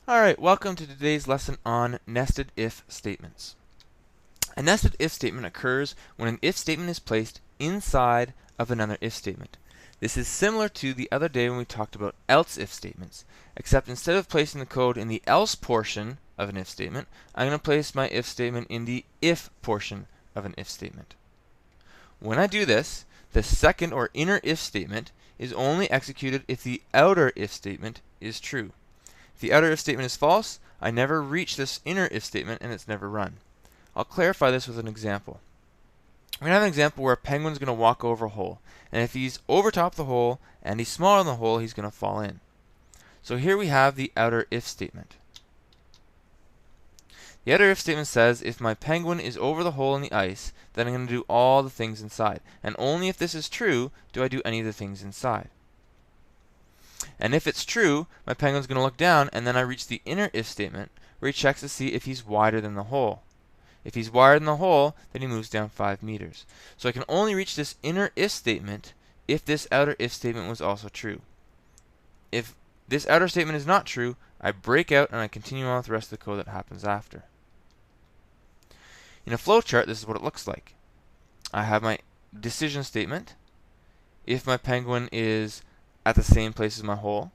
Alright, welcome to today's lesson on nested if statements. A nested if statement occurs when an if statement is placed inside of another if statement. This is similar to the other day when we talked about else if statements, except instead of placing the code in the else portion of an if statement, I'm going to place my if statement in the if portion of an if statement. When I do this, the second or inner if statement is only executed if the outer if statement is true. If the outer if statement is false, I never reach this inner if statement and it's never run. I'll clarify this with an example. We're going to have an example where a penguin's going to walk over a hole. And if he's over top of the hole and he's smaller than the hole, he's going to fall in. So here we have the outer if statement. The outer if statement says if my penguin is over the hole in the ice, then I'm going to do all the things inside. And only if this is true do I do any of the things inside. And if it's true, my penguin's going to look down, and then I reach the inner if statement, where he checks to see if he's wider than the hole. If he's wider than the hole, then he moves down 5 meters. So I can only reach this inner if statement if this outer if statement was also true. If this outer statement is not true, I break out and I continue on with the rest of the code that happens after. In a flowchart, this is what it looks like. I have my decision statement. If my penguin is at the same place as my hole,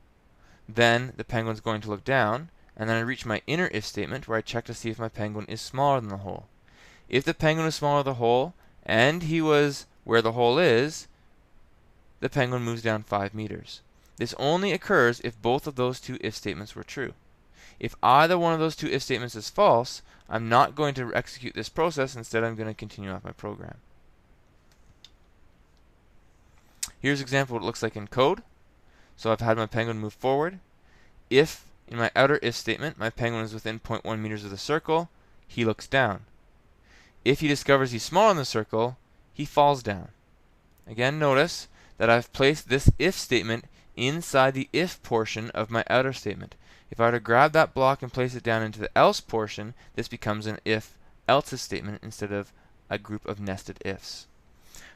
then the penguin's going to look down, and then I reach my inner if statement where I check to see if my penguin is smaller than the hole. If the penguin is smaller than the hole, and he was where the hole is, the penguin moves down 5 meters. This only occurs if both of those two if statements were true. If either one of those two if statements is false, I'm not going to execute this process. Instead, I'm going to continue off my program. Here's an example of what it looks like in code. So I've had my penguin move forward. If, in my outer if statement, my penguin is within 0.1 meters of the circle, he looks down. If he discovers he's smaller than the circle, he falls down. Again, notice that I've placed this if statement inside the if portion of my outer statement. If I were to grab that block and place it down into the else portion, this becomes an if-else statement instead of a group of nested ifs.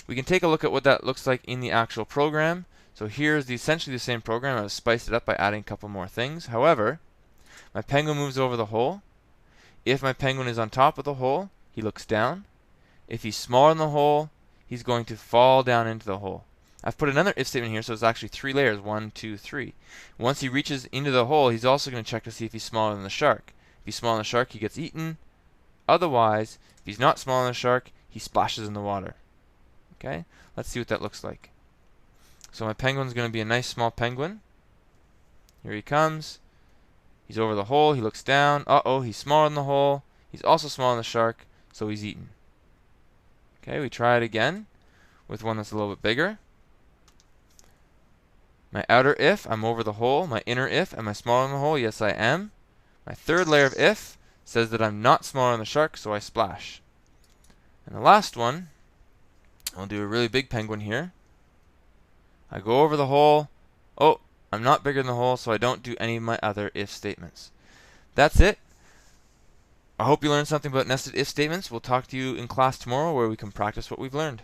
We can take a look at what that looks like in the actual program. So here's essentially the same program. I've spiced it up by adding a couple more things. However, my penguin moves over the hole. If my penguin is on top of the hole, he looks down. If he's smaller than the hole, he's going to fall down into the hole. I've put another if statement here, so it's actually 3 layers, 1, 2, 3. Once he reaches into the hole, he's also going to check to see if he's smaller than the shark. If he's smaller than the shark, he gets eaten. Otherwise, if he's not smaller than the shark, he splashes in the water. Okay, let's see what that looks like. So my penguin's going to be a nice small penguin. Here he comes. He's over the hole. He looks down. Uh-oh, he's smaller than the hole. He's also smaller than the shark, so he's eaten. Okay, we try it again with one that's a little bit bigger. My outer if, I'm over the hole. My inner if, am I smaller than the hole? Yes, I am. My third layer of if says that I'm not smaller than the shark, so I splash. And the last one, I'll do a really big penguin here. I go over the hole. Oh, I'm not bigger than the hole, so I don't do any of my other if statements. That's it. I hope you learned something about nested if statements. We'll talk to you in class tomorrow where we can practice what we've learned.